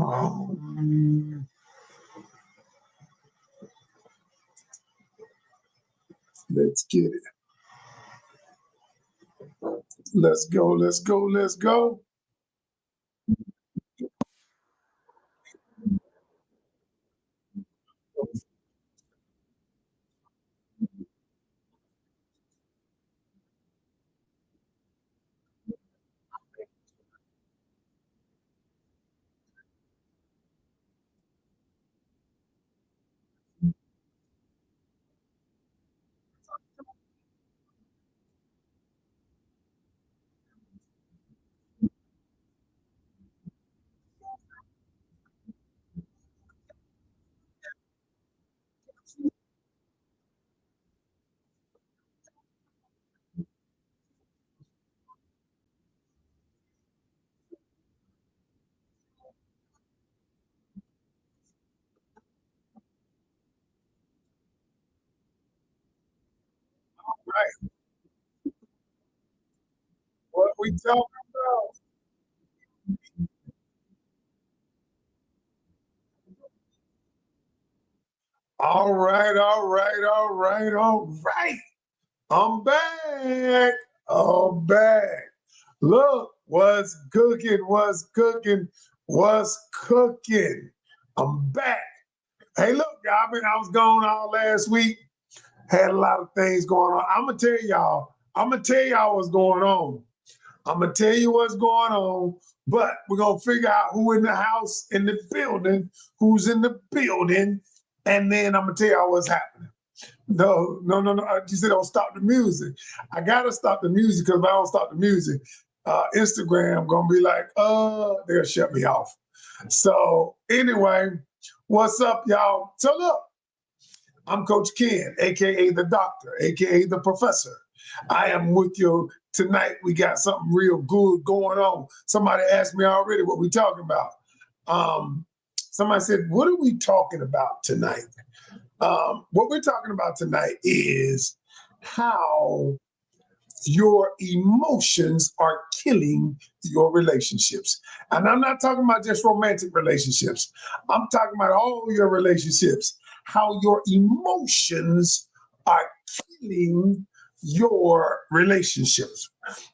Um, let's get it. Let's go. Let's go. Let's go. Right. What we talking about? All right. All right. All right. All right. I'm back. I'm back. Look, what's cooking? What's cooking? What's cooking? I'm back. Hey, look, y'all. I was gone all last week. Had a lot of things going on. I'm gonna tell y'all. I'm gonna tell y'all what's going on. I'm gonna tell you what's going on. But we're gonna figure out who in the house, in the building, who's in the building, and then I'm gonna tell y'all what's happening. No, no, no, no. You said don't stop the music. I gotta stop the music because if I don't stop the music, Instagram gonna be like, they'll shut me off. So anyway, what's up, y'all? So look, I'm Coach Ken, aka the doctor, aka the professor. I am with you tonight. We got something real good going on. Somebody asked me already what we talking about. Somebody said, "What are we talking about tonight?" What we're talking about tonight is how your emotions are killing your relationships. And I'm not talking about just romantic relationships. I'm talking about all your relationships, how your emotions are killing your relationships.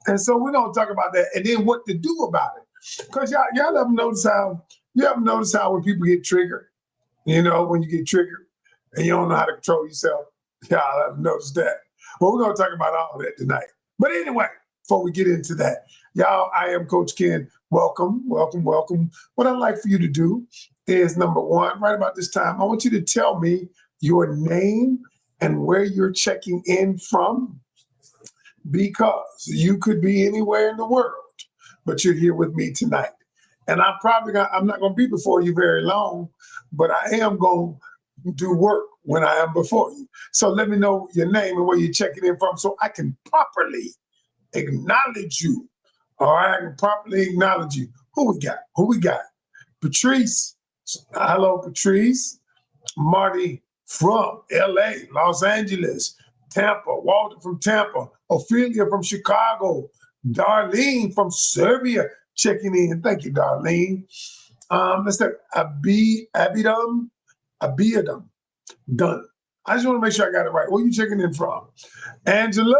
And so we're going to talk about that and then what to do about it. Because y'all ever notice how when people get triggered, when you get triggered and you don't know how to control yourself, y'all have noticed that. Well, we're going to talk about all that tonight. But anyway, before we get into that, y'all, I am Coach Ken. Welcome, welcome, welcome. What I'd like for you to do is number one, right about this time, I want you to tell me your name and where you're checking in from, because you could be anywhere in the world, but you're here with me tonight. And I'm not going to be before you very long, but I am going to do work when I am before you. So let me know your name and where you're checking in from so I can properly acknowledge you. All right, I can properly acknowledge you. Who we got? Who we got? Patrice. Hello, Patrice. Marty from LA, Los Angeles, Tampa, Walter from Tampa, Ophelia from Chicago, Darlene from Serbia checking in. Thank you, Darlene. Let's say Abidam, done. I just want to make sure I got it right. Where you checking in from? Angela,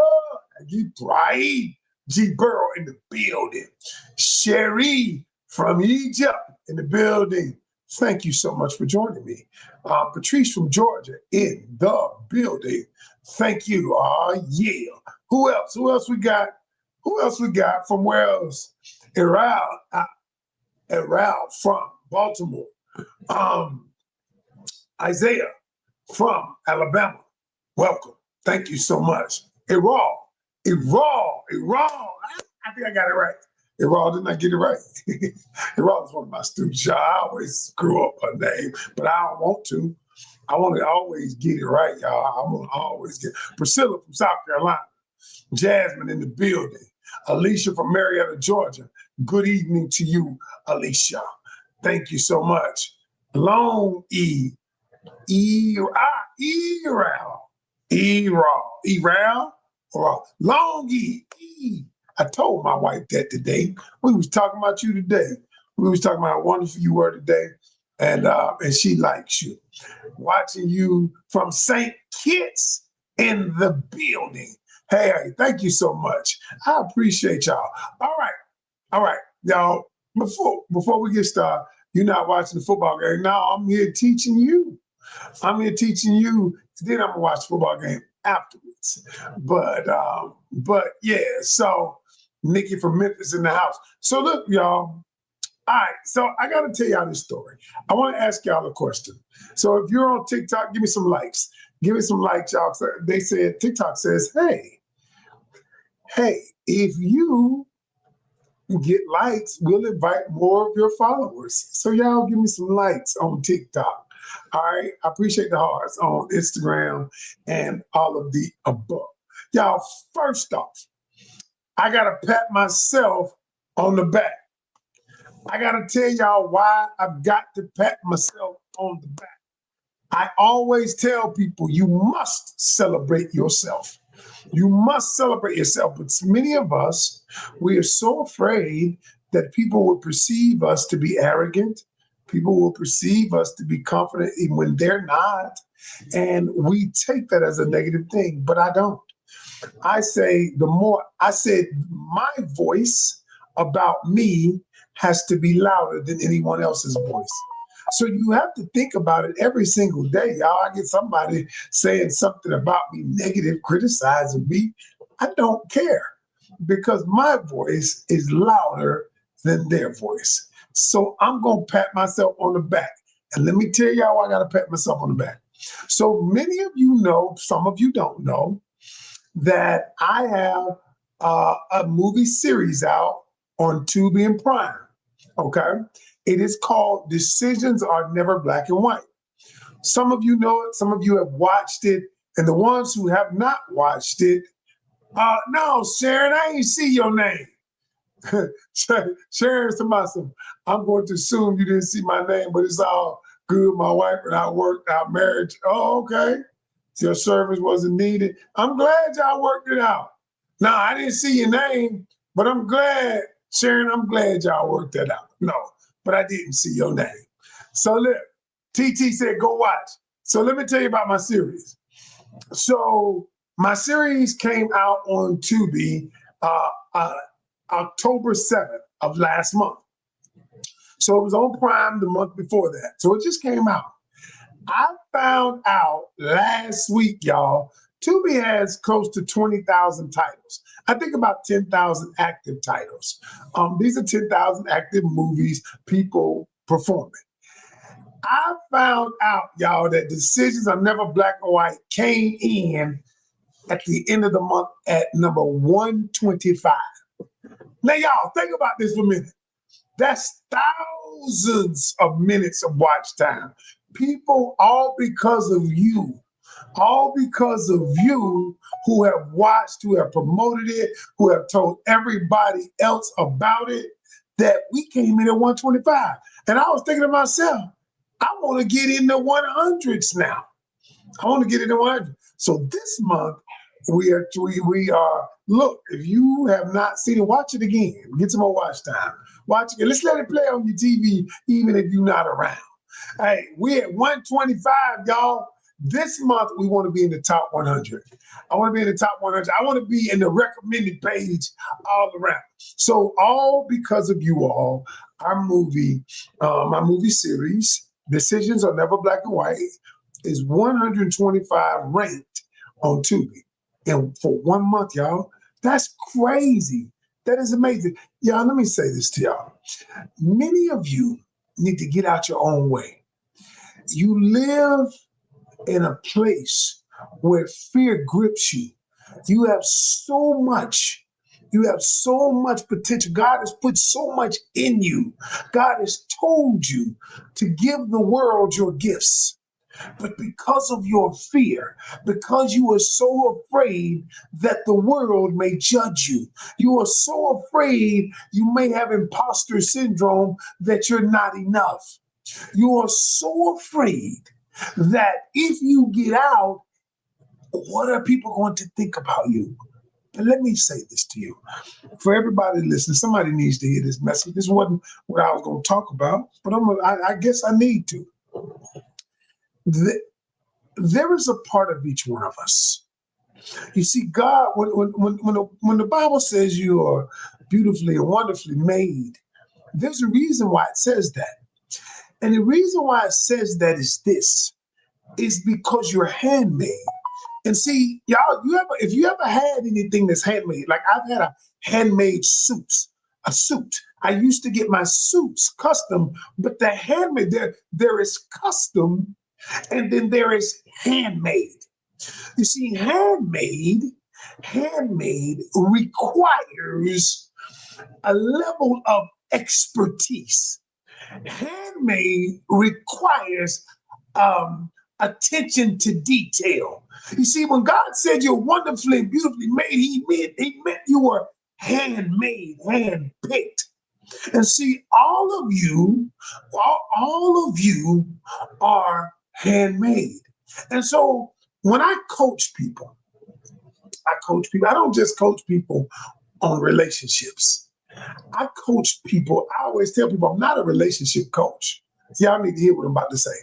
right? G. Burrow in the building. Sherry from Egypt in the building. Thank you so much for joining me. Patrice from Georgia in the building. Thank you. Yeah. Who else? Who else we got? Who else we got from where else? Errol from Baltimore. Isaiah from Alabama. Welcome. Thank you so much. Errol. I think I got it right. Errol, didn't I get it right? Errol is one of my students. Y'all. I always screw up her name, but I don't want to. I want to always get it right, y'all. I want to always get Priscilla from South Carolina. Jasmine in the building. Alicia from Marietta, Georgia. Good evening to you, Alicia. Thank you so much. Long or Long E. I told my wife that today. We was talking about you today. We was talking about how wonderful you were today, and she likes you. Watching you from St. Kitts in the building. Hey, thank you so much. I appreciate y'all. All right, y'all. Before we get started, you're not watching the football game. Now I'm here teaching you. I'm here teaching you. Then I'm gonna watch the football game afterwards. But yeah. So Nikki from Memphis in the house. So look, y'all. All right, so I got to tell y'all this story. I want to ask y'all a question. So if you're on TikTok, give me some likes. Give me some likes, y'all. So they said TikTok says, hey, if you get likes, we'll invite more of your followers. So y'all give me some likes on TikTok. All right, I appreciate the hearts on Instagram and all of the above. Y'all, first off, I gotta pat myself on the back. I gotta tell y'all why I've got to pat myself on the back. I always tell people you must celebrate yourself. You must celebrate yourself. But many of us, we are so afraid that people will perceive us to be arrogant. People will perceive us to be confident even when they're not. And we take that as a negative thing, but I don't. I say I said my voice about me has to be louder than anyone else's voice. So you have to think about it every single day, y'all. I get somebody saying something about me negative, criticizing me. I don't care because my voice is louder than their voice. So I'm going to pat myself on the back. And let me tell y'all why I got to pat myself on the back. So many of you know, some of you don't know, that I have a movie series out on Tubi and Prime. Okay. It is called Decisions Are Never Black and White. Some of you know it, some of you have watched it, and the ones who have not watched it, no, Sharon, I ain't see your name. Sharon Samasa, I'm going to assume you didn't see my name, but it's all good. My wife and I worked our marriage. Oh, okay. Your service wasn't needed. I'm glad y'all worked it out. Now, I didn't see your name, but I'm glad, Sharon, I'm glad y'all worked that out. No, but I didn't see your name. So look, TT said, go watch. So let me tell you about my series. So my series came out on Tubi October 7th of last month. So it was on Prime the month before that. So it just came out. I found out last week, y'all, Tubi has close to 20,000 titles. I think about 10,000 active titles. These are 10,000 active movies, people performing. I found out, y'all, that Decisions Are Never Black or White came in at the end of the month at number 125. Now, y'all, think about this for a minute. That's thousands of minutes of watch time. People, all because of you, who have watched, who have promoted it, who have told everybody else about it, that we came in at 125. And I was thinking to myself, I want to get in the 100s now. I want to get into 100. So this month, we are, look, if you have not seen it, watch it again. Get some more watch time. Watch it. Let's let it play on your TV, even if you're not around. Hey, we're at 125, y'all. This month, we want to be in the top 100. I want to be in the top 100. I want to be in the recommended page all around. So all because of you all, our movie, my movie series, Decisions Are Never Black and White, is 125 ranked on Tubi. And for 1 month, y'all, that's crazy. That is amazing. Y'all, let me say this to y'all. Many of you need to get out your own way. You live in a place where fear grips you. You have so much. You have so much potential. God has put so much in you. God has told you to give the world your gifts. But because of your fear, because you are so afraid that the world may judge you, you are so afraid you may have imposter syndrome that you're not enough. You are so afraid that if you get out, what are people going to think about you? And let me say this to you. For everybody listening, somebody needs to hear this message. This wasn't what I was going to talk about, but I guess I need to. There is a part of each one of us. You see, God, when the Bible says you are beautifully and wonderfully made, there's a reason why it says that. And the reason why it says that is this, is because you're handmade. And see, y'all, if you ever had anything that's handmade, like I've had a handmade a suit. I used to get my suits custom, but the handmade, there is custom and then there is handmade. You see, handmade requires a level of expertise. Handmade requires attention to detail. You see, when God said you're wonderfully and beautifully made, he meant you were handmade, handpicked. And see, all of you are handmade. And so when I coach people, I don't just coach people on relationships. I coach people. I always tell people I'm not a relationship coach. Y'all need to hear what I'm about to say.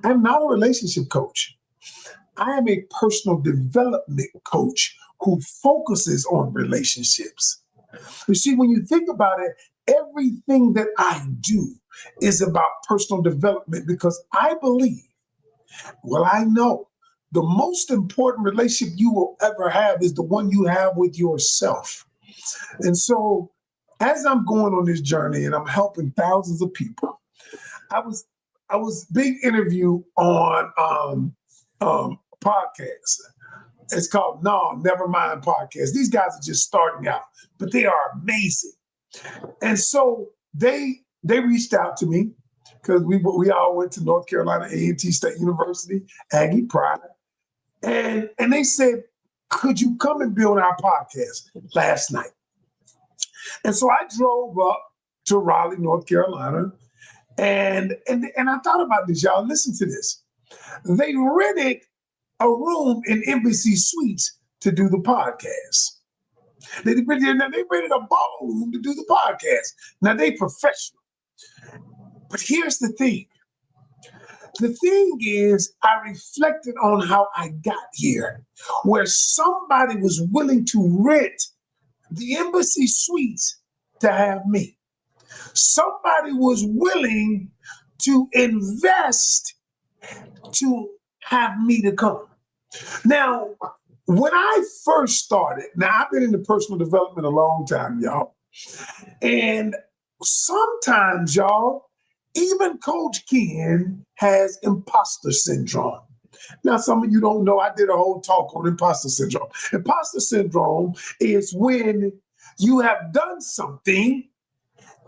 I'm not a relationship coach. I am a personal development coach who focuses on relationships. You see, when you think about it, everything that I do is about personal development because I believe, I know the most important relationship you will ever have is the one you have with yourself. And so as I'm going on this journey and I'm helping thousands of people, I was being interviewed on podcast. It's called No, Never Mind Podcast. These guys are just starting out, but they are amazing. And so they reached out to me because we all went to North Carolina A&T State University, Aggie Pride, and they said, could you come and be on our podcast last night? And so I drove up to Raleigh, North Carolina, and I thought about this, y'all. Listen to this. They rented a room in Embassy Suites to do the podcast. They rented a ballroom to do the podcast. Now they professional. But here's the thing. The thing is, I reflected on how I got here, where somebody was willing to rent the Embassy Suites to have me. Somebody was willing to invest to have me to come. Now, when I first started, now I've been into personal development a long time, y'all. And sometimes, y'all, even Coach Ken has imposter syndrome. Now, some of you don't know, I did a whole talk on imposter syndrome. Imposter syndrome is when you have done something,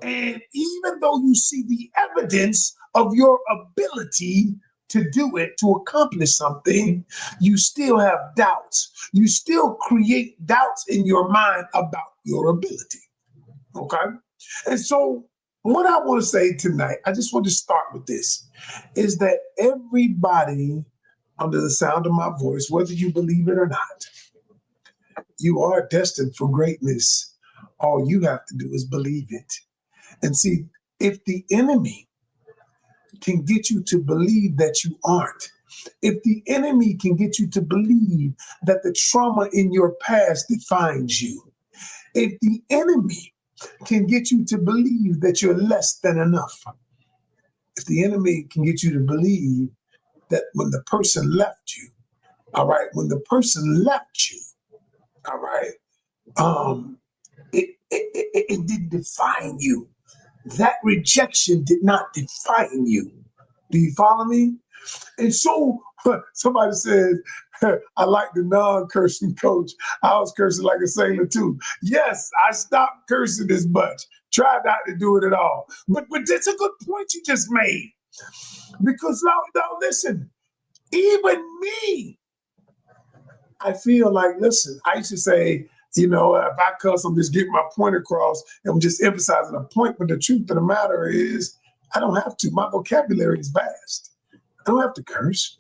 and even though you see the evidence of your ability to do it, to accomplish something, you still have doubts. You still create doubts in your mind about your ability. Okay? And so what I want to say tonight, I just want to start with this, is that everybody under the sound of my voice, whether you believe it or not, you are destined for greatness. All you have to do is believe it. And see, if the enemy can get you to believe that you aren't, if the enemy can get you to believe that the trauma in your past defines you, if the enemy can get you to believe that you're less than enough, if the enemy can get you to believe that when the person left you, all right, when the person left you, all right, it didn't define you. That rejection did not define you. Do you follow me? And so somebody said, I like the non-cursing coach. I was cursing like a sailor too. Yes, I stopped cursing as much. Tried not to do it at all. But that's a good point you just made. Because now listen, even me, I feel like, listen, I used to say, if I cuss, I'm just getting my point across and I'm just emphasizing a point. But the truth of the matter is, I don't have to. My vocabulary is vast. I don't have to curse.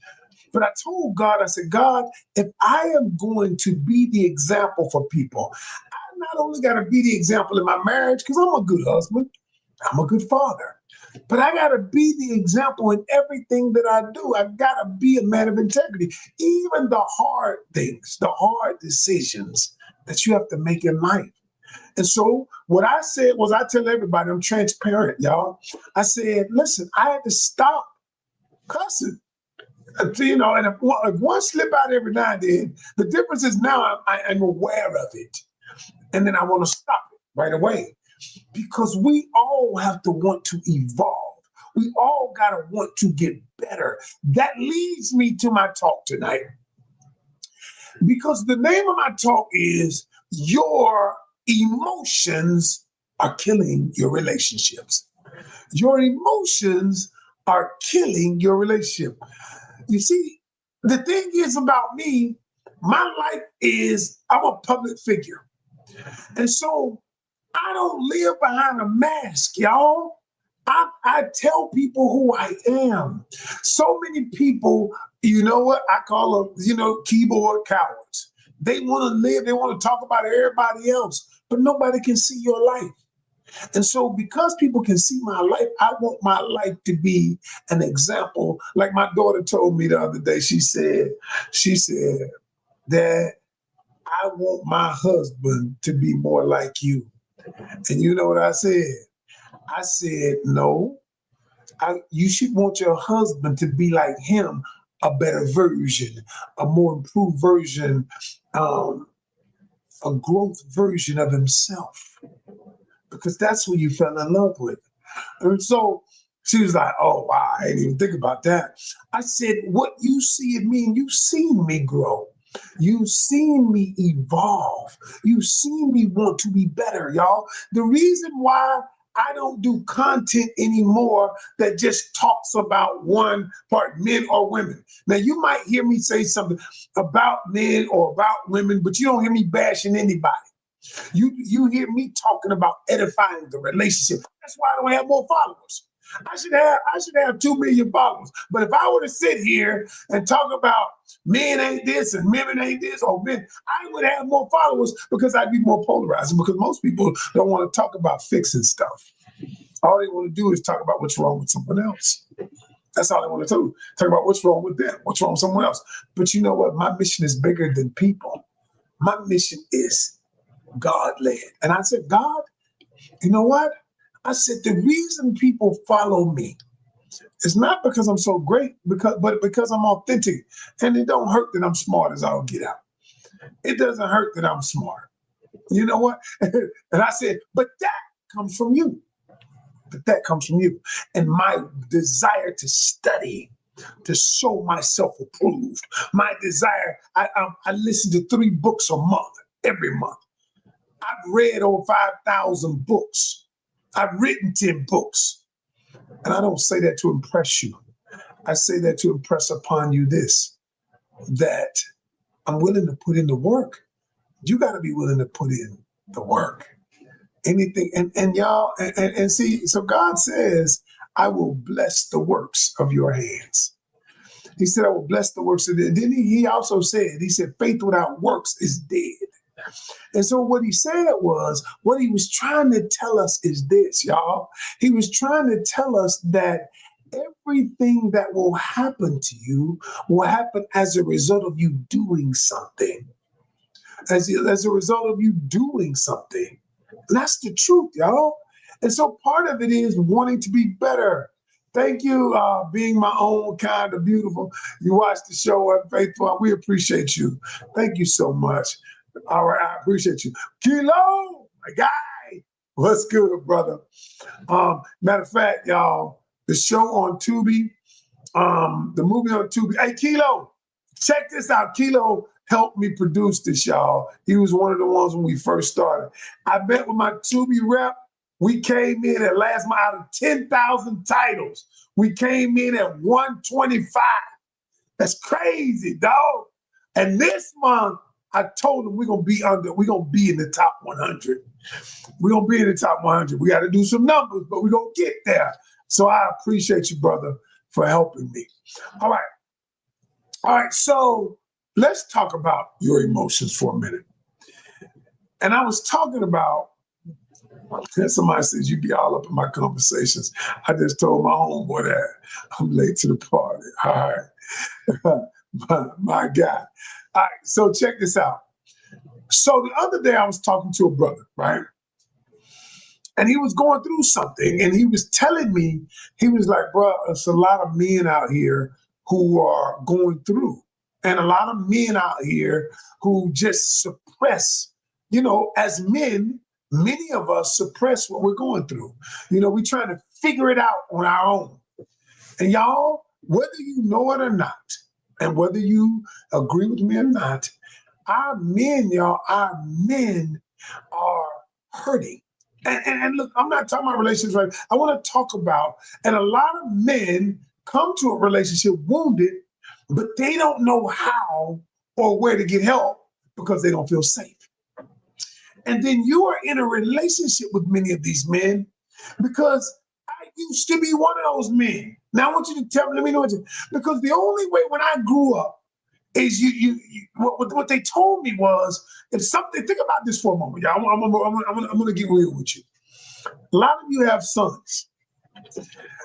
But I told God, I said, God, if I am going to be the example for people, I not only got to be the example in my marriage, because I'm a good husband, I'm a good father, but I got to be the example in everything that I do. I got to be a man of integrity. Even the hard things, the hard decisions that you have to make in life. And so what I said was, I tell everybody, I'm transparent, y'all. I said, listen, I had to stop cussing. And if one slip out every now and then, the difference is now I'm aware of it. And then I want to stop it right away. Because we all have to want to evolve. We all got to want to get better. That leads me to my talk tonight. Because the name of my talk is Your Emotions Are Killing Your Relationships. Your emotions are killing your relationship. You see, the thing is about me, my life is, I'm a public figure. And so I don't live behind a mask, y'all. I tell people who I am. So many people, you know what? I call them, keyboard cowards. They want to live, they want to talk about everybody else, but nobody can see your life. And so because people can see my life, I want my life to be an example. Like my daughter told me the other day, she said, Dad, I want my husband to be more like you. And you know what I said? I said, no, you should want your husband to be like him, a better version, a more improved version, a growth version of himself, because that's who you fell in love with. And so she was like, oh, wow, I didn't even think about that. I said, what you see in me, and you've seen me grow. You've seen me evolve. You've seen me want to be better, y'all. The reason why I don't do content anymore that just talks about one part, men or women. Now, you might hear me say something about men or about women, but you don't hear me bashing anybody. You hear me talking about edifying the relationship. That's why I don't have more followers. I should have 2 million followers. But if I were to sit here and talk about men ain't this and women ain't this, or men, I would have more followers because I'd be more polarizing, because most people don't want to talk about fixing stuff. All they want to do is talk about what's wrong with someone else. That's all they want to do. Talk about what's wrong with them, what's wrong with someone else. But you know what? My mission is bigger than people. My mission is God-led. And I said, God, you know what? I said, the reason people follow me is not because I'm so great, but because I'm authentic. And it don't hurt that I'm smart as I'll get out. It doesn't hurt that I'm smart. You know what? And I said, but that comes from you. But that comes from you. And my desire to study, to show myself approved. My desire, I listen to 3 books a month, every month. I've read over 5,000 books. I've written 10 books. And I don't say that to impress you. I say that to impress upon you this, that I'm willing to put in the work. You got to be willing to put in the work. Anything, and y'all, and see, so God says, I will bless the works of your hands. He said, I will bless the works of it. Then he also said, he said, faith without works is dead. And so what he said was, what he was trying to tell us is this, y'all. He was trying to tell us that everything that will happen to you will happen as a result of you doing something. As a result of you doing something. And that's the truth, y'all. And so part of it is wanting to be better. Thank you, being my own kind of beautiful. You watch the show at Faithful. We appreciate you. Thank you so much. All right, I appreciate you. Kilo, my guy. What's good, brother? Matter of fact, y'all, the show on Tubi, the movie on Tubi. Hey, Kilo, check this out. Kilo helped me produce this, y'all. He was one of the ones when we first started. I met with my Tubi rep. We came in at last month out of 10,000 titles. We came in at 125. That's crazy, dog. And this month, I told him we're gonna be in the top 100. We're gonna be in the top 100. We got to do some numbers, but we're gonna get there. So I appreciate you, brother, for helping me. All right. All right, so let's talk about your emotions for a minute. And I was talking about, and somebody says you be all up in my conversations. I just told my homeboy that I'm late to the party. All right, my guy. All right, so check this out. So the other day I was talking to a brother, right? And he was going through something, and he was telling me, he was like, bro, it's a lot of men out here who are going through, and a lot of men out here who just suppress, as men, many of us suppress what we're going through. We're trying to figure it out on our own. And y'all, whether you know it or not, and whether you agree with me or not, our men are hurting. And look, I'm not talking about relationships, right? I want to talk about, and a lot of men come to a relationship wounded, but they don't know how or where to get help because they don't feel safe. And then you are in a relationship with many of these men because I used to be one of those men. Now I want you to tell me, let me know because the only way when I grew up is what they told me was, if something, think about this for a moment, y'all. I'm gonna get real with you. A lot of you have sons,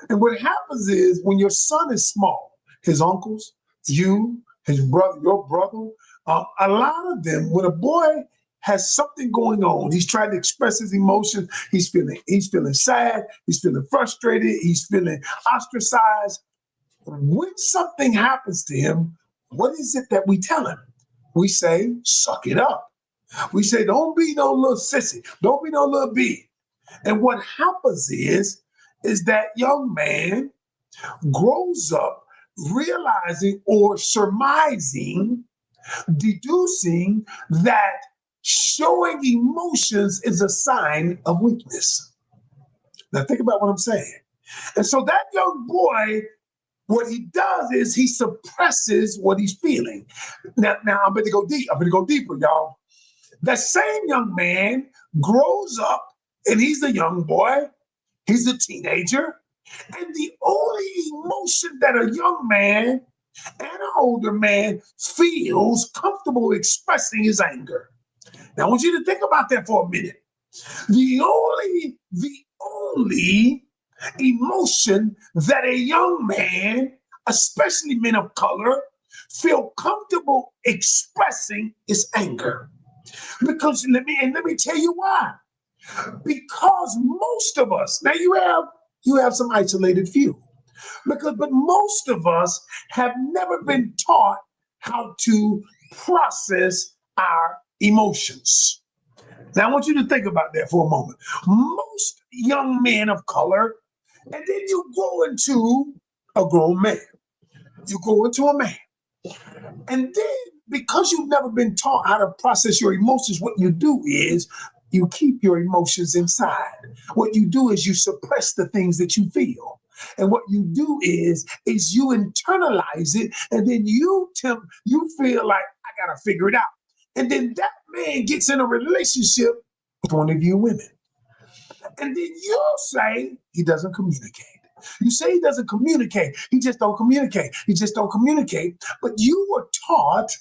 and what happens is when your son is small, his uncles, you, his brother, your brother, a lot of them, when a boy has something going on, he's trying to express his emotions. He's feeling sad. He's feeling frustrated. He's feeling ostracized. When something happens to him, what is it that we tell him? We say, suck it up. We say, don't be no little sissy. Don't be no little bee. And what happens is that young man grows up realizing or surmising, deducing that showing emotions is a sign of weakness. Now think about what I'm saying. And so that young boy, what he does is he suppresses what he's feeling. Now I'm going to go deep. I'm going to go deeper, y'all. That same young man grows up, and he's a young boy. He's a teenager, and the only emotion that a young man and an older man feels comfortable expressing is anger. Now I want you to think about that for a minute. The only emotion that a young man, especially men of color, feel comfortable expressing is anger. Because let me tell you why. Because most of us, now you have some isolated few, but most of us have never been taught how to process our emotions. Now I want you to think about that for a moment. Most young men of color, and then you grow into a grown man. You grow into a man. And then because you've never been taught how to process your emotions, what you do is you keep your emotions inside. What you do is you suppress the things that you feel. And what you do is you internalize it, and then you feel like I gotta figure it out. And then that man gets in a relationship with one of you women. And then you say he doesn't communicate. You say he doesn't communicate. He just don't communicate. He just don't communicate. But you were taught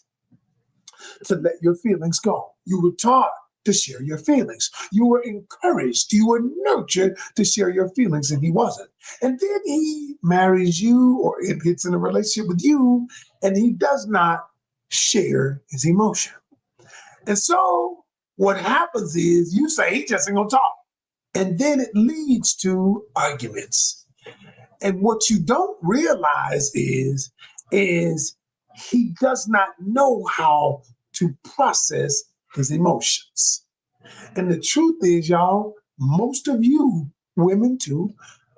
to let your feelings go. You were taught to share your feelings. You were encouraged. You were nurtured to share your feelings, and he wasn't. And then he marries you or it gets in a relationship with you, and he does not share his emotion. And so what happens is you say he just ain't gonna talk. And then it leads to arguments. And what you don't realize is he does not know how to process his emotions. And the truth is, y'all, most of you women too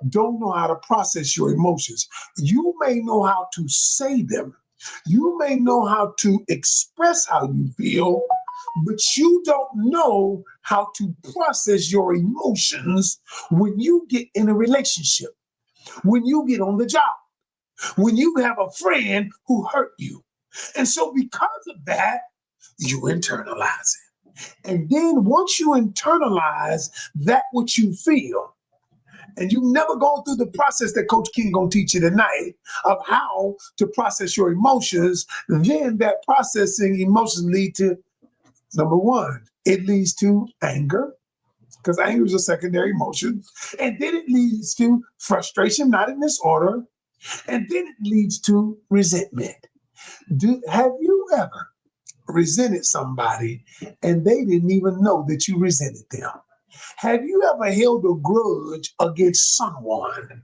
don't know how to process your emotions. You may know how to say them. You may know how to express how you feel, but you don't know how to process your emotions when you get in a relationship, when you get on the job, when you have a friend who hurt you. And so because of that, you internalize it. And then once you internalize that what you feel, and you've never gone through the process that Coach King gonna teach you tonight of how to process your emotions, then that processing emotions lead to number one, it leads to anger, because anger is a secondary emotion, and then it leads to frustration, not in this order, and then it leads to resentment. Have you ever resented somebody and they didn't even know that you resented them? Have you ever held a grudge against someone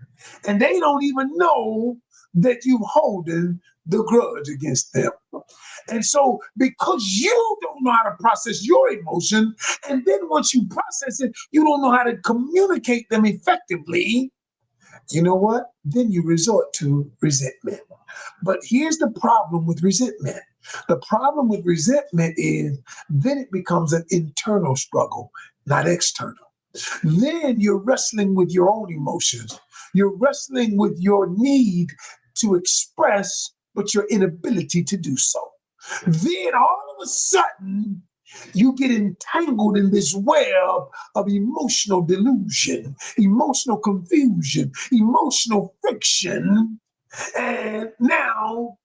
and they don't even know that you're holding the grudge against them? And so, because you don't know how to process your emotion, and then once you process it, you don't know how to communicate them effectively, you know what? Then you resort to resentment. But here's the problem with resentment. The problem with resentment is then it becomes an internal struggle, not external. Then you're wrestling with your own emotions. You're wrestling with your need to express, but your inability to do so. Then all of a sudden, you get entangled in this web of emotional delusion, emotional confusion, emotional friction, and now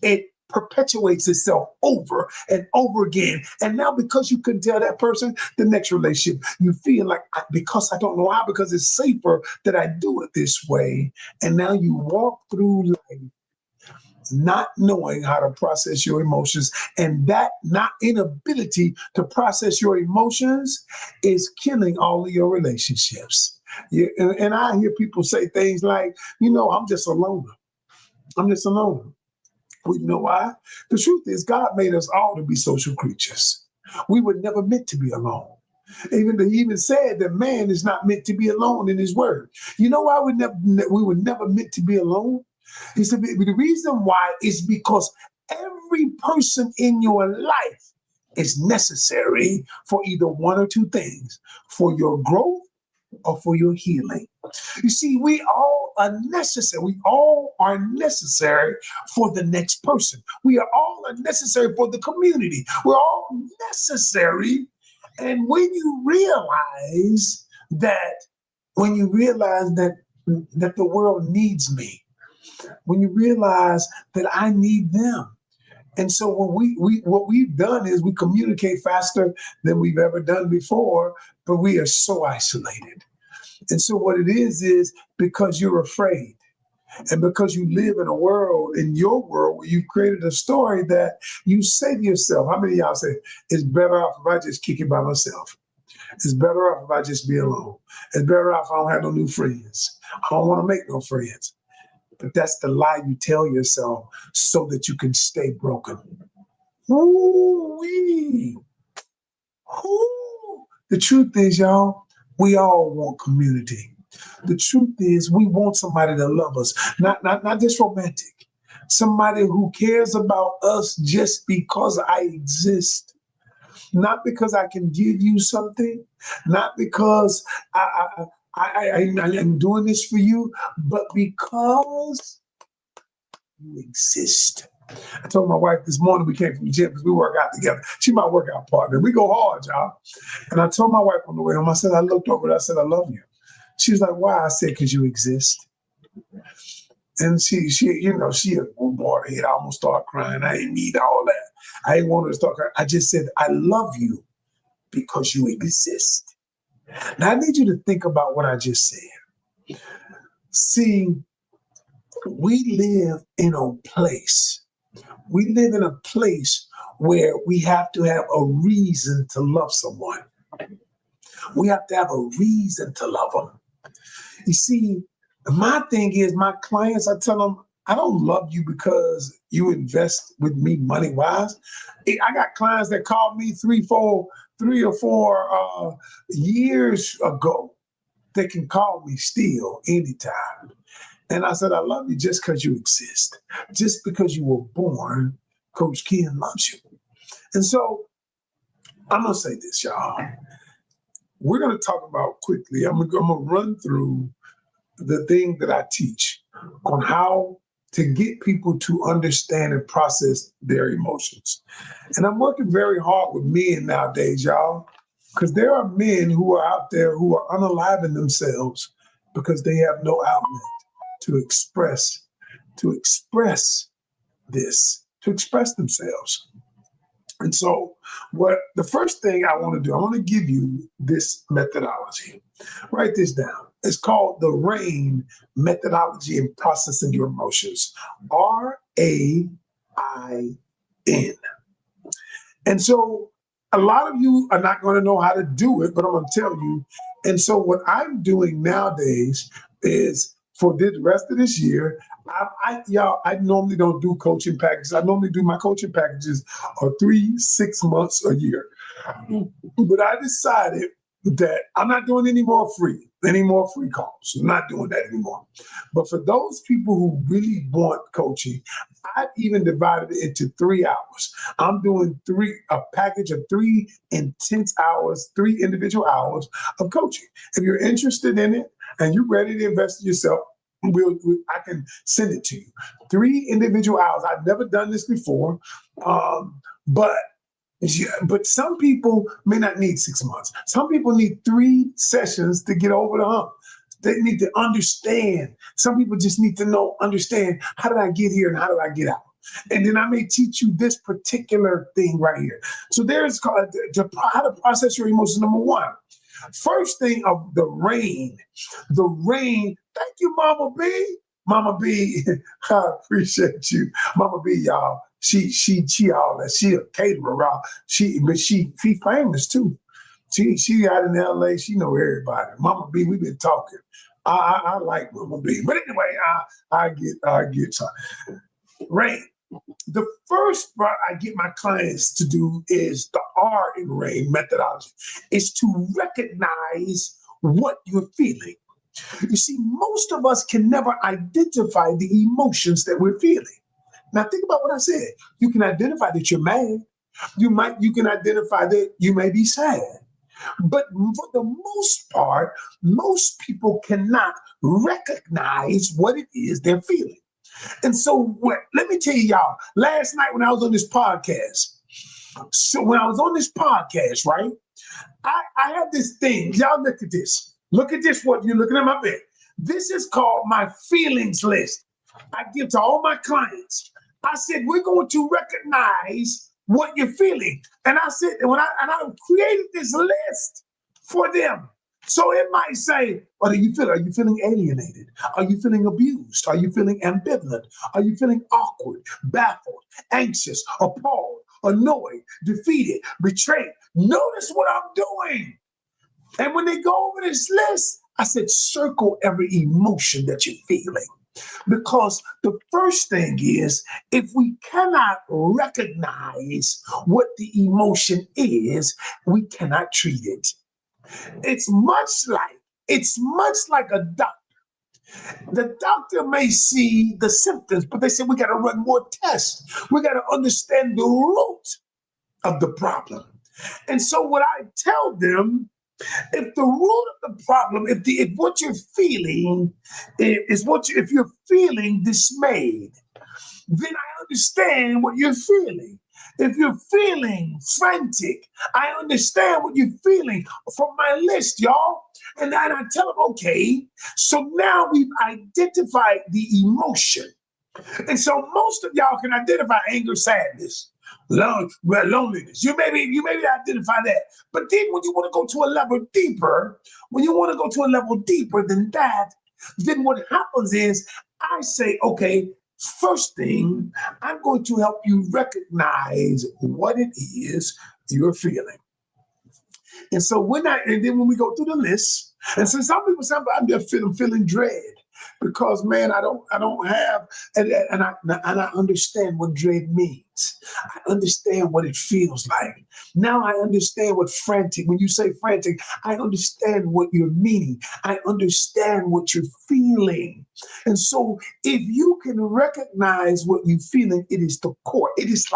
it perpetuates itself over and over again. And now, because you couldn't tell that person, the next relationship, you feel like, because I don't know how, because it's safer that I do it this way. And now you walk through life not knowing how to process your emotions, and that not inability to process your emotions is killing all of your relationships. Yeah, and I hear people say things like, I'm just a loner. I'm just a loner. Well, you know why? The truth is, God made us all to be social creatures. We were never meant to be alone. He even said that man is not meant to be alone in his word. You know why we were never meant to be alone? He said the reason why is because every person in your life is necessary for either one or two things, for your growth or for your healing. You see, we all are necessary. We all are necessary for the next person. We are all necessary for the community. We're all necessary. And when you realize that, that the world needs me, when you realize that I need them. And so when what we've done is we communicate faster than we've ever done before, but we are so isolated. And so what it is because you're afraid. And because you live in your world, where you've created a story that you say to yourself, how many of y'all say, it's better off if I just kick it by myself? It's better off if I just be alone. It's better off if I don't have no new friends. I don't want to make no friends. But that's the lie you tell yourself so that you can stay broken. Ooh-wee. Ooh. The truth is, y'all, we all want community. The truth is, we want somebody to love us, not just romantic. Somebody who cares about us just because I exist, not because I can give you something, not because I'm doing this for you, but because you exist. I told my wife this morning, we came from the gym because we work out together. She's my workout partner. We go hard, y'all. And I told my wife on the way home, I looked over and I said, I love you. She was like, why? I said, because you exist. And she a bored head. I almost started crying. I didn't need all that. I didn't want her to start crying. I just said, I love you because you exist. Now I need you to think about what I just said. See, we live in a place. We live in a place where we have to have a reason to love someone. We have to have a reason to love them. You see, my thing is, my clients, I tell them, I don't love you because you invest with me money-wise. I got clients that called me 3 or 4 years ago. They can call me still anytime. And I said, I love you just because you exist. Just because you were born, Coach Ken loves you. And so I'm going to say this, y'all. We're going to talk about quickly, I'm going to run through the thing that I teach on how to get people to understand and process their emotions. And I'm working very hard with men nowadays, y'all, because there are men who are out there who are unaliving themselves because they have no outlet to express, to express this, to express themselves. And so, what the first thing I want to do, I want to give you this methodology. Write this down. It's called the RAIN methodology in processing your emotions. RAIN. And so, a lot of you are not going to know how to do it, but I'm going to tell you. And so, what I'm doing nowadays is for the rest of this year, I normally don't do coaching packages. I normally do my coaching packages are 3, 6 months, a year. But I decided that I'm not doing any more free calls. I'm not doing that anymore. But for those people who really want coaching, I've even divided it into 3 hours. I'm doing a package of 3 intense hours, 3 individual hours of coaching. If you're interested in it and you're ready to invest in yourself, I can send it to you. 3 individual hours. I've never done this before, but some people may not need 6 months. Some people need 3 sessions to get over the hump. They need to understand. Some people just need to understand, how did I get here and how do I get out? And then I may teach you this particular thing right here. So there's how to process your emotions. Number 1. First thing of the RAIN. Thank you, Mama B. Mama B, I appreciate you. Mama B, y'all. She all that. She a caterer, y'all. She famous too. She out in LA. She know everybody. Mama B, we've been talking. I like Mama B. But anyway, I get some. RAIN. The first part I get my clients to do is the R in RAIN methodology, is to recognize what you're feeling. You see, most of us can never identify the emotions that we're feeling. Now think about what I said. You can identify that you're mad. You can identify that you may be sad. But for the most part, most people cannot recognize what it is they're feeling. And so let me tell y'all, last night when I was on this podcast, right, I had this thing. Y'all look at this. Look at this, what you're looking at my bed. This is called my feelings list. I give to all my clients. I said, we're going to recognize what you're feeling. And I said, I created this list for them. So it might say, what do you feel? Are you feeling alienated? Are you feeling abused? Are you feeling ambivalent? Are you feeling awkward, baffled, anxious, appalled, annoyed, defeated, betrayed? Notice what I'm doing. And when they go over this list, I said, circle every emotion that you're feeling. Because the first thing is, if we cannot recognize what the emotion is, we cannot treat it. It's much like a doctor. The doctor may see the symptoms, but they say we got to run more tests. We got to understand the root of the problem. And so what I tell them, if the root of the problem, if what you're feeling if you're feeling dismayed, then I understand what you're feeling. If you're feeling frantic, I understand what you're feeling from my list, y'all. And then I tell them, okay, so now we've identified the emotion. And so most of y'all can identify anger, sadness, loneliness. You maybe identify that. But then when you want to go to a level deeper, than that, then what happens is I say, okay, first thing, I'm going to help you recognize what it is you're feeling. And so when we go through the list, and so some people say, I'm just feeling dread. Because man, I don't have, and I understand what dread means. I understand what it feels like. Now I understand what frantic. When you say frantic, I understand what you're meaning. I understand what you're feeling. And so, if you can recognize what you're feeling, it is the core. It is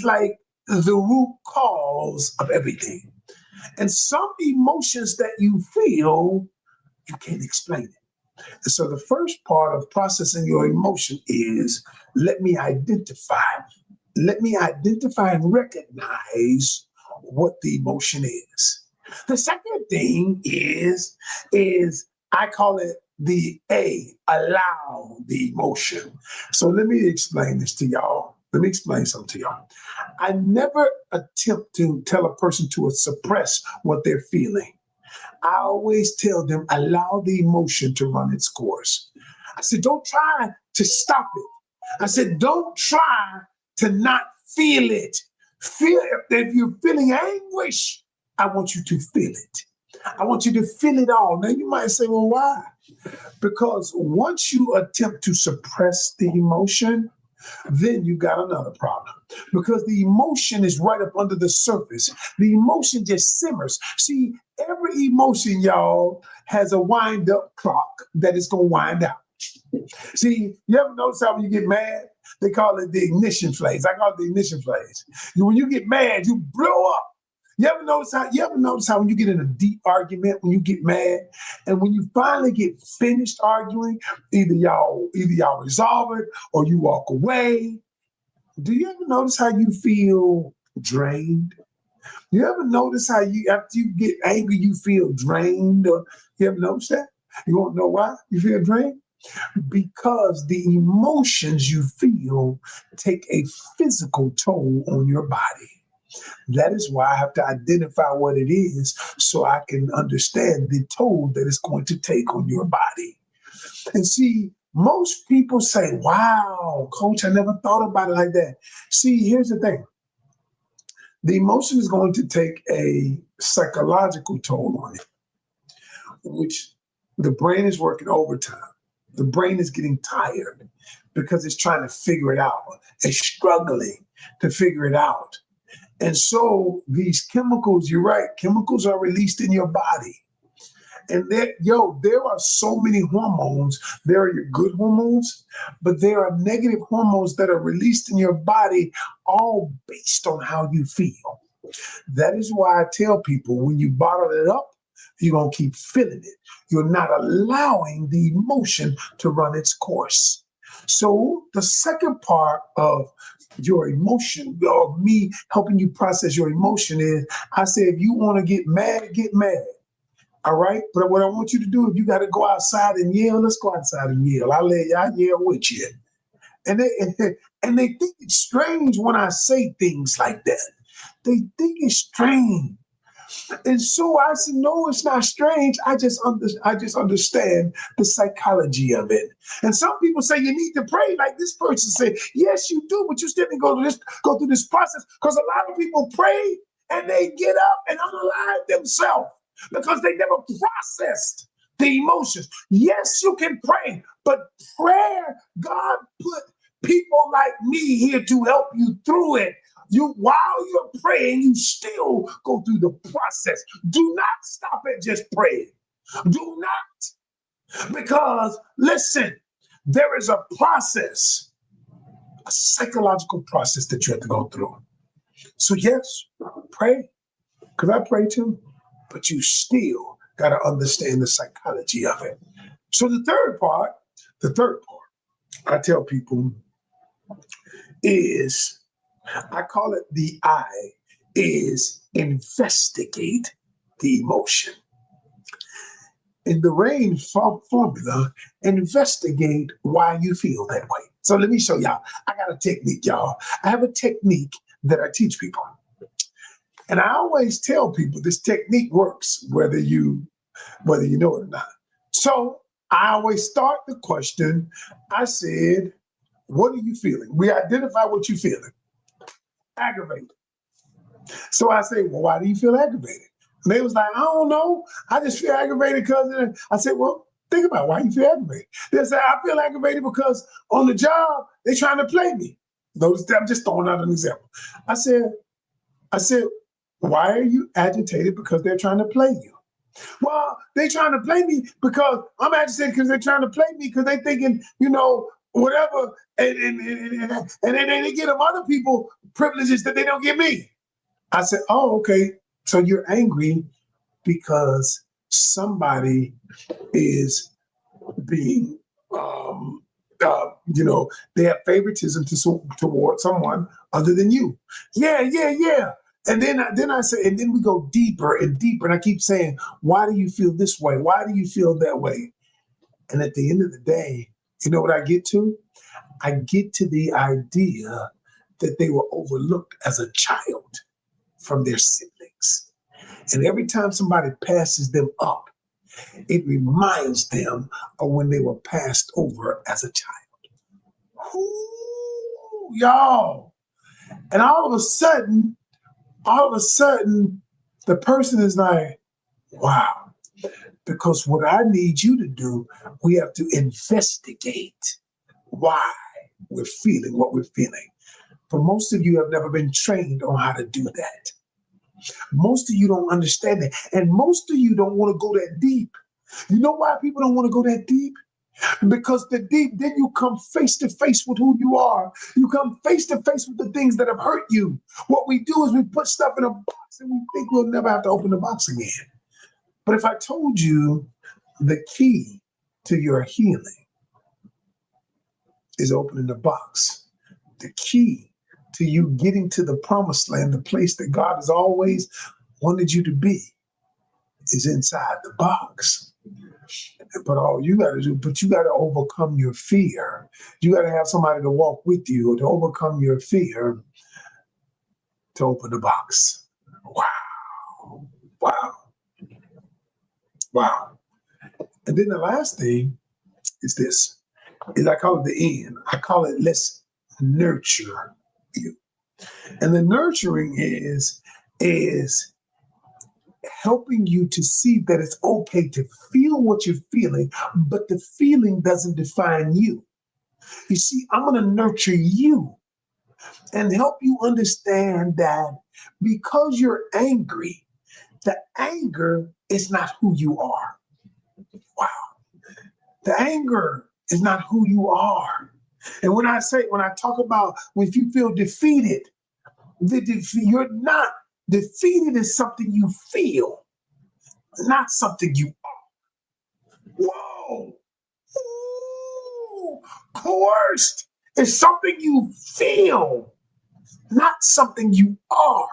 like the root cause of everything. And some emotions that you feel, you can't explain it. So the first part of processing your emotion is let me identify and recognize what the emotion is. The second thing is I call it the A, allow the emotion. So let me explain this to y'all. Let me explain something to y'all. I never attempt to tell a person to suppress what they're feeling. I always tell them, allow the emotion to run its course. I said, don't try to stop it. I said, don't try to not feel it. Feel if you're feeling anguish, I want you to feel it. I want you to feel it all. Now you might say, well, why? Because once you attempt to suppress the emotion, then you got another problem because the emotion is right up under the surface. The emotion just simmers. See, every emotion, y'all, has a wind up clock that is going to wind out. See, you ever notice how when you get mad, they call it the ignition phase. I call it the ignition phase. When you get mad, you blow up. You ever notice how when you get in a deep argument, when you get mad, and when you finally get finished arguing, either y'all resolve it or you walk away. Do you ever notice how you feel drained? You ever notice how you after you get angry, you feel drained? Or you ever notice that? You won't know why you feel drained? Because the emotions you feel take a physical toll on your body. That is why I have to identify what it is so I can understand the toll that it's going to take on your body. And see, most people say, wow, coach, I never thought about it like that. See, here's the thing. The emotion is going to take a psychological toll on it, which the brain is working overtime. The brain is getting tired because it's trying to figure it out. It's struggling to figure it out. And so these chemicals, you're right, chemicals are released in your body. And there are so many hormones. There are your good hormones, but there are negative hormones that are released in your body, all based on how you feel. That is why I tell people when you bottle it up, you're going to keep feeling it. You're not allowing the emotion to run its course. So the second part of your emotion, or me helping you process your emotion is, I say, if you want to get mad, get mad. All right. But what I want you to do, if you got to go outside and yell, let's go outside and yell. I'll yell with you. And they think it's strange when I say things like that. They think it's strange. And so I said, no, it's not strange. I just understand the psychology of it. And some people say you need to pray, like this person said. Yes, you do, but you still need to go through this process, because a lot of people pray and they get up and unalive themselves because they never processed the emotions. Yes, you can pray, but prayer, God put people like me here to help you through it. While you're praying, you still go through the process. Do not stop at just praying. Do not. Because listen, there is a process, a psychological process that you have to go through. So yes, pray, because I pray too, but you still got to understand the psychology of it. So the third part, I tell people is, I call it the I, is investigate the emotion. In the RAIN formula, investigate why you feel that way. So let me show y'all. I got a technique, y'all. I have a technique that I teach people. And I always tell people this technique works, whether you know it or not. So I always start the question. I said, what are you feeling? We identify what you're feeling. Aggravated. So I say, well, why do you feel aggravated? And they was like, I don't know. I just feel aggravated because I said, well, think about why you feel aggravated. They say, I feel aggravated because on the job, they're trying to play me. I'm just throwing out an example. I said, why are you agitated because they're trying to play you? Well, they're trying to play me because I'm agitated because they're trying to play me because they're thinking, whatever, and then they give them other people privileges that they don't give me. I said, oh, okay. So you're angry because somebody is being, they have favoritism toward someone other than you. Yeah. And then I say, and then we go deeper and deeper. And I keep saying, why do you feel this way? Why do you feel that way? And at the end of the day, you know what I get to? I get to the idea that they were overlooked as a child from their siblings. And every time somebody passes them up, it reminds them of when they were passed over as a child. Ooh, y'all. And all of a sudden, the person is like, wow, because what I need you to do, we have to investigate why we're feeling what we're feeling. But most of you have never been trained on how to do that. Most of you don't understand it. And most of you don't want to go that deep. You know why people don't want to go that deep? Because the deep, then you come face to face with who you are. You come face to face with the things that have hurt you. What we do is we put stuff in a box and we think we'll never have to open the box again. But if I told you the key to your healing is opening the box, the key to you getting to the promised land, the place that God has always wanted you to be, is inside the box. But all you got to do, but you got to overcome your fear. You got to have somebody to walk with you to overcome your fear to open the box. Wow. Wow. Wow. And then the last thing is this, is I call it the end. I call it let's nurture you. And the nurturing is helping you to see that it's okay to feel what you're feeling, but the feeling doesn't define you. You see, I'm going to nurture you and help you understand that because you're angry, the anger is not who you are. Wow. The anger is not who you are. And when I talk about when you feel defeated, you're not defeated is something you feel, not something you are. Whoa. Ooh. Coerced is something you feel, not something you are.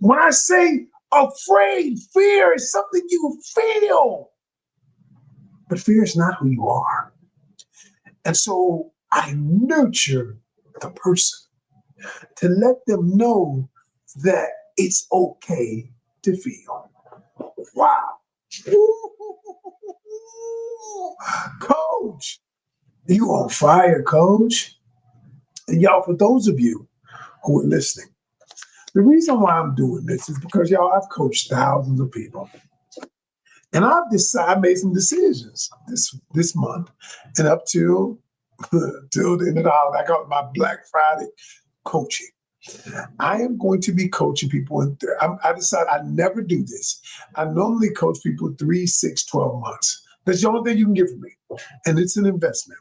When I say afraid, fear is something you feel, but fear is not who you are. And so I nurture the person to let them know that it's okay to feel. Wow. Coach, you on fire, coach. And y'all, for those of you who are listening, the reason why I'm doing this is because y'all, I've coached thousands of people. And I made some decisions this month and up till the end of the holiday. I call it my Black Friday coaching. I am going to be coaching people. I decided I never do this. I normally coach people 3, 6, 12 months. That's the only thing you can get from me. And it's an investment.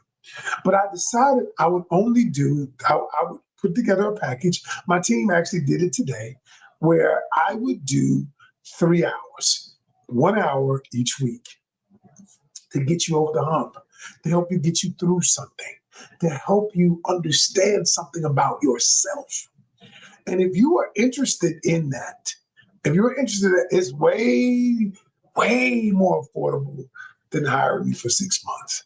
But I decided I would only I would put together a package. My team actually did it today where I would do 3 hours, 1 hour each week to get you over the hump, to help you get you through something, to help you understand something about yourself. And if you are interested in that, it's way, way more affordable than hiring me for 6 months.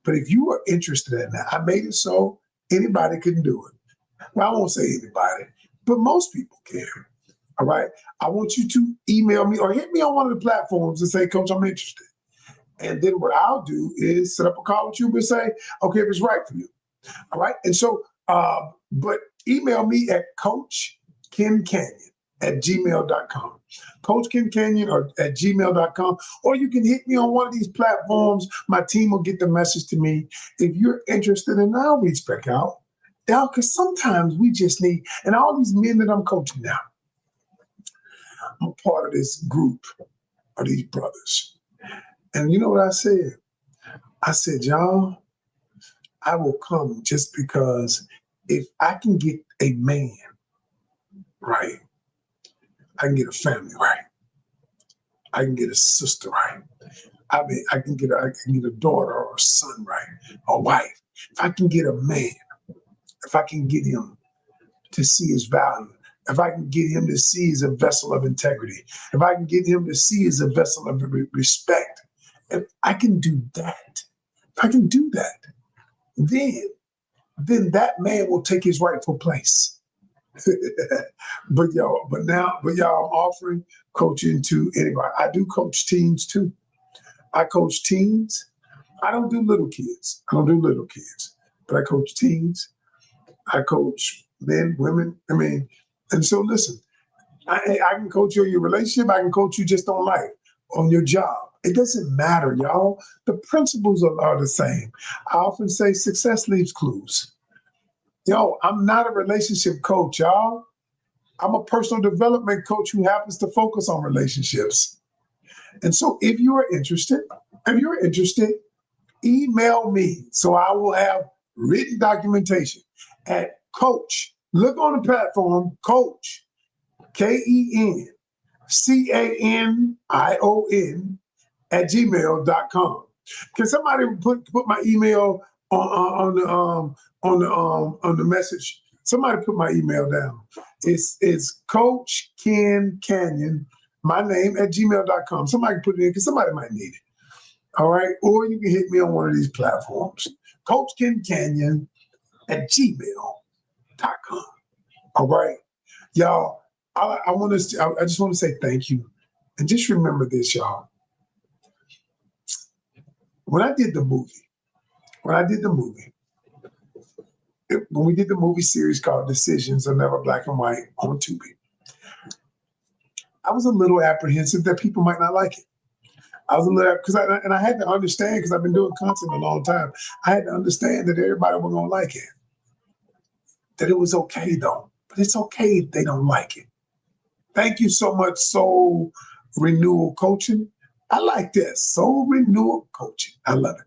But if you are interested in that, I made it so anybody can do it. Well, I won't say anybody, but most people can. All right. I want you to email me or hit me on one of the platforms and say, Coach, I'm interested. And then what I'll do is set up a call with you and say, okay, if it's right for you. All right. And so, but email me at Coach Ken Canion at gmail.com. Coach Ken Canion or at gmail.com. Or you can hit me on one of these platforms. My team will get the message to me. If you're interested, and I'll reach back out. Because sometimes we just need, and all these men that I'm coaching now, I'm part of this group of these brothers. And you know what I said? I said, y'all, I will come just because if I can get a man right, I can get a family right. I can get a sister right. I mean, I can get a daughter or a son right, a wife. If I can get a man, if I can get him to see his value, if I can get him to see as a vessel of integrity, if I can get him to see as a vessel of respect, if I can do that, if I can do that, then that man will take his rightful place. but y'all, I'm offering coaching to anybody. I do coach teens too. I coach teens. I don't do little kids. But I coach teens. I coach men, women. And so listen, I can coach you in your relationship. I can coach you just on life, on your job. It doesn't matter, y'all. The principles are the same. I often say success leaves clues. Yo, I'm not a relationship coach, y'all. I'm a personal development coach who happens to focus on relationships. And so if you're interested, email me so I will have written documentation at coach. Look on the platform, coach, KenCanion @gmail.com. Can somebody put my email on the message? Somebody put my email down. It's Coach Ken Canion, my name @gmail.com. Somebody put it in because somebody might need it. All right. Or you can hit me on one of these platforms. Coach Ken Canion @gmail.com. All right. Y'all, I just want to say thank you. And just remember this, y'all. When we did the movie series called Decisions Are Never Black and White on Tubi, I was a little apprehensive that people might not like it. I was a little, and I had to understand, because I've been doing content a long time. I had to understand that everybody wasn't gonna like it. That it was okay though, but it's okay if they don't like it. Thank you so much, Soul Renewal Coaching. I like this, Soul Renewal Coaching. I love it.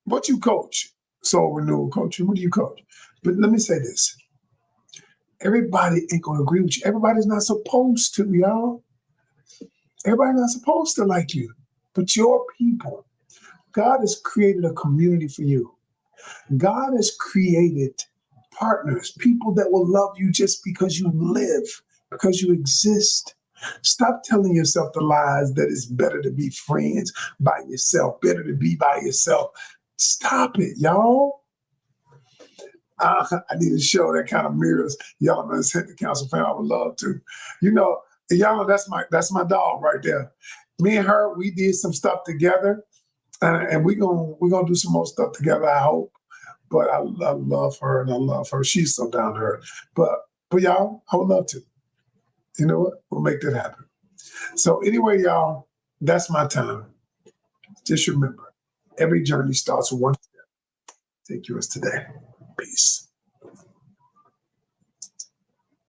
What you coach? Soul Renewal Coaching. What do you coach? But let me say this. Everybody ain't gonna agree with you. Everybody's not supposed to, y'all. Everybody's not supposed to like you, but your people. God has created a community for you. God has created partners, people that will love you just because you live, because you exist. Stop telling yourself the lies that it's better to be friends by yourself, better to be by yourself. Stop it, y'all. I need a show that kind of mirrors Y'all Man's Hit the Council fan. I would love to. Y'all know that's my dog right there. Me and her, we did some stuff together, and we're gonna do some more stuff together, I hope. But I love her, and I love her. She's so down to earth. But y'all, I would love to. You know what? We'll make that happen. So anyway, y'all, that's my time. Just remember, every journey starts with one step. Take yours today. Peace.